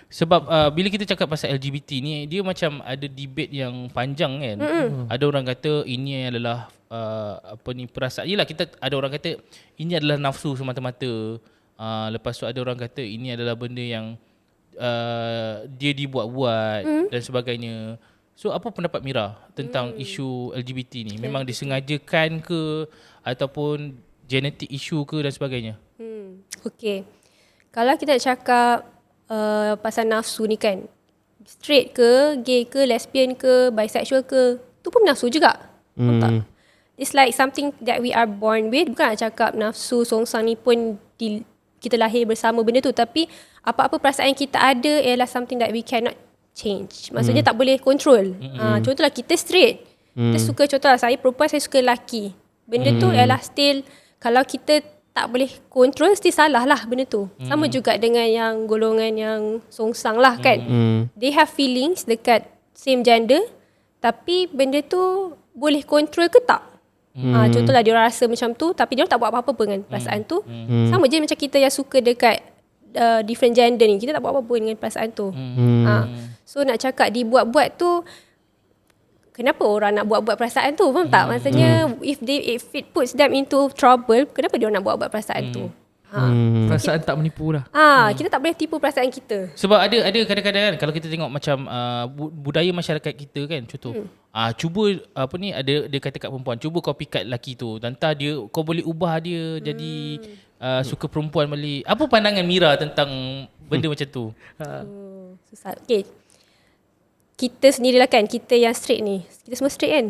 Sebab bila kita cakap pasal LGBT ni, dia macam ada debate yang panjang kan. Ada orang kata ini adalah perasaan. Yelah, kita ada orang kata ini adalah nafsu semata-mata. Lepas tu ada orang kata ini adalah benda yang dia dibuat-buat dan sebagainya. So apa pendapat Mira tentang isu LGBT ni? Memang disengajakan ke ataupun genetic issue ke dan sebagainya? Okay. Kalau kita nak cakap pasal nafsu ni kan, straight ke, gay ke, lesbian ke, bisexual ke, tu pun nafsu juga. Faham tak? It's like something that we are born with. Bukan nak cakap nafsu songsang ni pun kita lahir bersama benda tu, tapi apa-apa perasaan kita ada ialah something that we cannot change. Maksudnya tak boleh control. Contohlah kita straight, kita suka, contohlah saya perempuan, saya suka lelaki. Benda tu ialah still, kalau kita tak boleh control, still salah lah benda tu. Sama juga dengan yang golongan yang songsang lah kan. They have feelings dekat same gender, tapi benda tu boleh control ke tak? Contohlah dia orang rasa macam tu, tapi dia orang tak buat apa-apa dengan perasaan tu. Sama je macam kita yang suka dekat different gender ni, kita tak buat apa-apa dengan perasaan tu. So nak cakap dibuat-buat tu, kenapa orang nak buat-buat perasaan tu? Faham tak? Maksudnya if it puts them into trouble, kenapa dia orang nak buat-buat perasaan tu? Perasaan tak menipu lah. Kita tak boleh tipu perasaan kita. Sebab ada kadang-kadang kan, kalau kita tengok macam budaya masyarakat kita kan, contoh cuba ada dia kata kat perempuan, cuba kau pikat lelaki tu, dan entah dia kau boleh ubah dia jadi suka perempuan balik. Apa pandangan Mira tentang benda macam tu? Susah. Okay, kita sendirilah kan, kita yang straight ni, kita semua straight kan?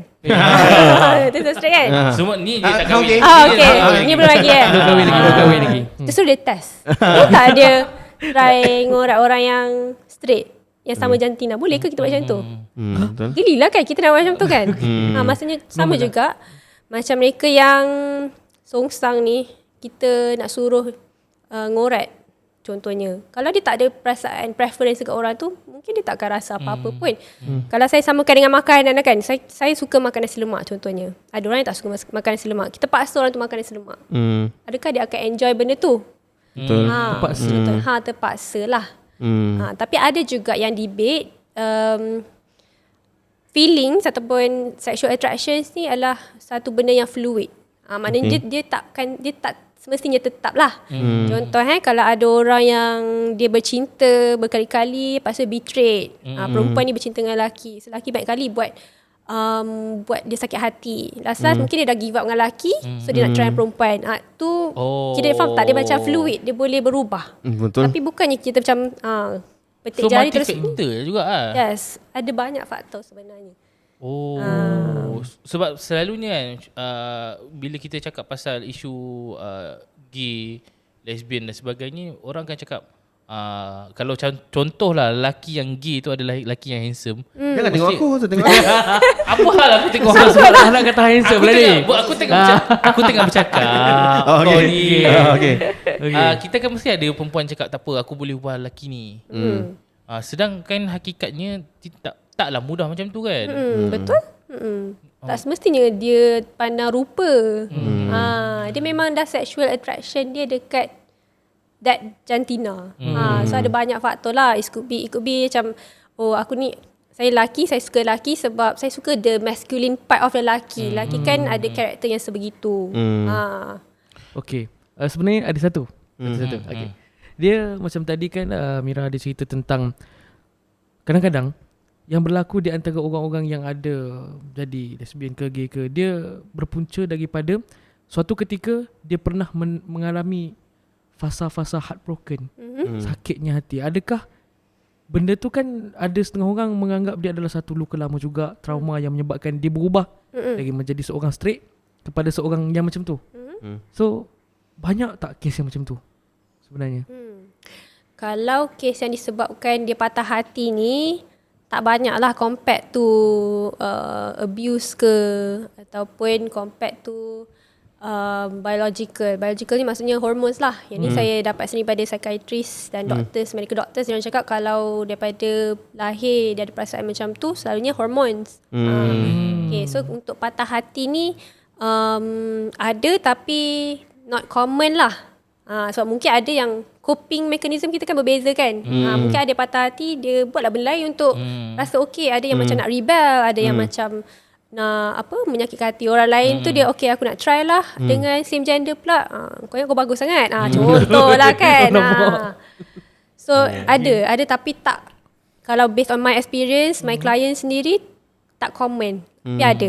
Kita semua straight kan? Semua ni dia tak kahwin. Okay. Ni belum lagi kan? Belum kahwin lagi. Kita suruh dia test. Tak ada try ngorak orang yang straight, yang sama jantina. Boleh ke kita buat macam tu? Betul. Gililah kan kita nak buat macam tu kan? Maksudnya sama juga macam mereka yang songsang ni, kita nak suruh ngorat. Contohnya, kalau dia tak ada perasaan preference ke orang tu, mungkin dia tak akan rasa apa-apa pun. Kalau saya samakan dengan makanan kan, saya suka makan nasi lemak contohnya. Ada orang yang tak suka makan nasi lemak. Kita paksa orang tu makan nasi lemak. Adakah dia akan enjoy benda tu? Betul. Terpaksa. Terpaksa lah. Tapi ada juga yang debate, feelings ataupun sexual attractions ni adalah satu benda yang fluid. Maknanya dia tak semestinya tetap lah. Contoh kalau ada orang yang dia bercinta berkali-kali, lepas tu betrayed. Perempuan ni bercinta dengan lelaki, lelaki banyak kali buat dia sakit hati. Last mungkin dia dah give up dengan lelaki, so dia nak try dengan perempuan. Tu kira faham tak, dia macam fluid, dia boleh berubah. Betul. Tapi bukannya kita macam petik So jari terus. multi-factor juga Yes, ada banyak faktor sebenarnya. Sebab selalunya kan bila kita cakap pasal isu gay, lesbian dan sebagainya, orang akan cakap kalau contohlah lelaki yang gay tu adalah lelaki yang handsome. Jangan tengok aku, saya tengok aku. Apa hal aku tengok Nak kata handsome lah ni. Aku tengah bercakap. Okay. Kita kan mesti ada perempuan cakap tak apa, aku boleh ubah lelaki ni. Sedangkan hakikatnya taklah mudah macam tu kan. Betul? Tak semestinya dia pandang rupa. Dia memang dah sexual attraction dia dekat that jantina. So ada banyak faktor lah. It could be macam, aku ni, saya lelaki, saya suka lelaki sebab saya suka the masculine part of the lelaki. Lelaki kan ada karakter yang sebegitu. Okay, sebenarnya ada satu. Okay. Dia macam tadi kan Mira ada cerita tentang kadang-kadang yang berlaku di antara orang-orang yang ada jadi lesbian ke gay ke, dia berpunca daripada suatu ketika dia pernah mengalami fasa-fasa heartbroken, sakitnya hati. Adakah benda tu kan ada setengah orang menganggap dia adalah satu luka lama juga, trauma yang menyebabkan dia berubah dari menjadi seorang straight kepada seorang yang macam tu. So banyak tak kes yang macam tu sebenarnya? Kalau kes yang disebabkan dia patah hati ni, tak banyak lah compared to abuse ke, ataupun compared to biological. Biological ni maksudnya hormones lah. Yang ni saya dapat sendiri pada psychiatrist dan doctors, medical doctors. Dia orang cakap kalau daripada lahir dia ada perasaan macam tu, selalunya hormones. Okay, so untuk patah hati ni ada, tapi not common lah. Sebab mungkin ada yang coping mechanism kita kan berbeza kan. Mungkin ada patah hati, dia buatlah benda lain untuk rasa okey. Ada yang macam nak rebel, ada yang macam nak menyakitkan hati orang lain tu dia okey aku nak try lah dengan same gender pula. Kau yang kau bagus sangat. Contohlah kan. So ada tapi tak, kalau based on my experience, my client sendiri tak komen. Tapi ada.